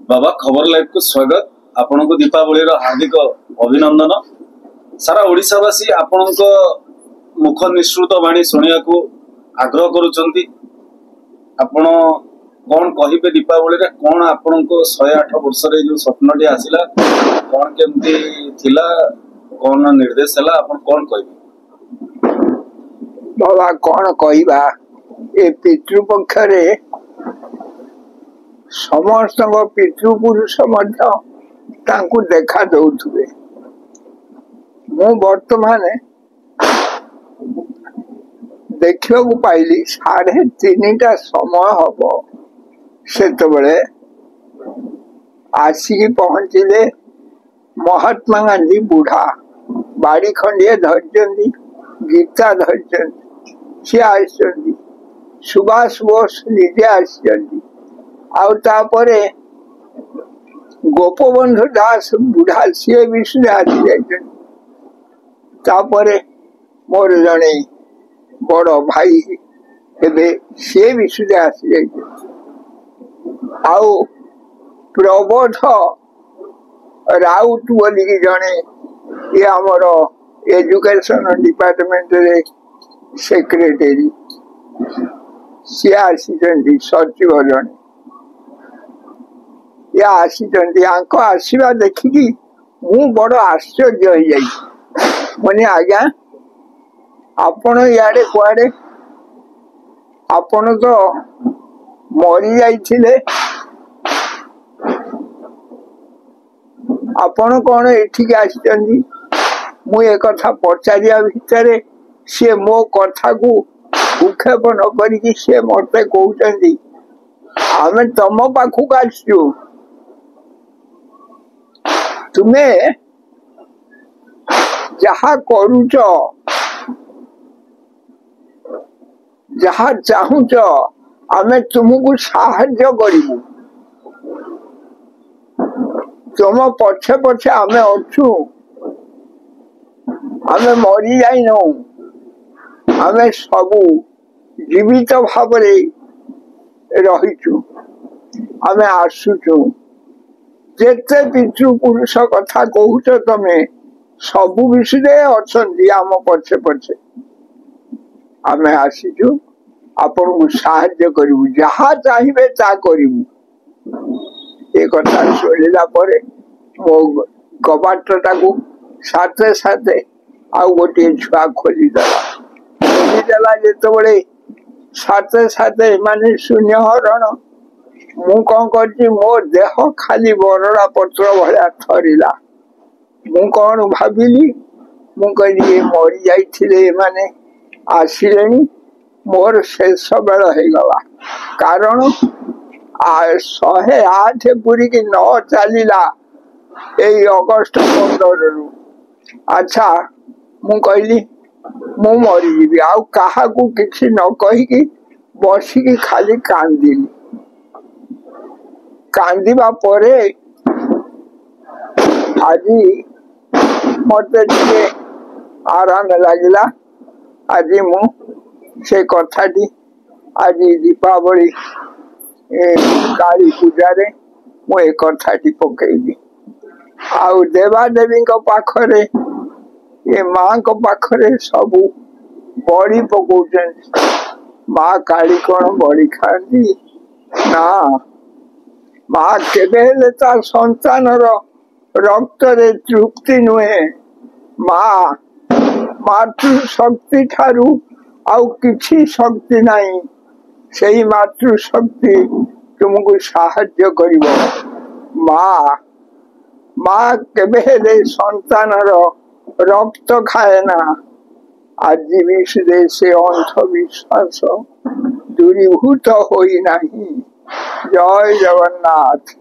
बाबा खबर लाइव को स्वागत। आपण को दीपावली हार्दिक अभिनंदन। सारा ओडिशावासी आपण मुख निश्रुत वाणी शुणा को आग्रह करुचंती। आपण कौन कहिबे दीपावली रे कौन आपण को 108 वर्ष रे जो स्वप्नटी आसिला कौन केमती थिला कौन निर्देश हला आपण कौन कहिबे? बाबा कौन कहिबा ए पितृपक्ष रे समस्त पितृपुरुष देखा दौथे। मु वर्तमान देखा पाइली 3:30 समय हम से आसिक पहुंचले महात्मा गांधी बुढ़ा बाड़ी खंडिया धरती गीता धरती सी आ सुभाष बोस निजे आउे गोपबंधु दास बुढ़ा सी भी आसी जापर मोर जड़े बड़ भाई सी भी सुधा आसी आउ प्रबोध राउत बोलिकी जड़े ये आमर एजुकेशन डिपार्टमेंट रे सेक्रेटरी सी आसी सचिव जड़े या आसी आसवा देखिकी मु बड़ आश्चर्य हो जाए। मैंने आज्ञा आपण इे कुआडे आपण तो मरी जाइथिले आपण कौन एठिक आसी मु एक कथा पचारिया भितर सी मो कथा को उक्षेप न करी सी मत कहते आम तुम पाखक आसु तुम्हें जहा करुच जहा चाहूच आमे तुमको साहाय्य करिबु। तुम पछे पछे आमे अच्छु आमे मरी जाई न आमे सबु जीवित भाव रहीचु आमे आसुचु जेते पितृपुरुष कथा कहूच तमे सबु विषय अच्छी आम पछे पछे आमे आसीचु आपण को साहाय्य करिबु जहा चाहिए ता करिबु। ए कथा सुनिला परे मो कबाटटा को साथे साथे आउ गोटे छुआ खोली देला जेतबळे साथे साथे माने शून्य हरण मु कौन कर मो देह खाली बरड़ा पत्र भाया थरिला। मु कौन भाविली मु कहली मरी जाइथिले माने आसिले मोर शेष बेल हो गला कारण 108 पूरी की 9 चलला यही अगस्ट 15 रु। अच्छा मु कहली मु मरीजी आउ कहा किसी न कहीकि बसिकी खाली कांदिली। कांदिबा परे आज मत आराम लगिला। आज मु से कथाटी आज दीपावली काली पूजा रे मु ए कथाटी पकेली आउ देवादेवी पाखरे ये माँ को पाखरे सबू बड़ी पकाउछन। माँ काली कौन बड़ी खाती ना माँ केबे तार संतान रक्त रे तृप्ति नुहे। माँ मातृ शक्ति ठारू आउ किछि शक्ति नहीं सही मातृ शक्ति तुमको साहाय्य करिबो। माँ माँ केबे संतान रक्त खाए ना। आज विश्व से अंधविश्वास दूरीभूत होई नहीं। जय जगन्नाथ।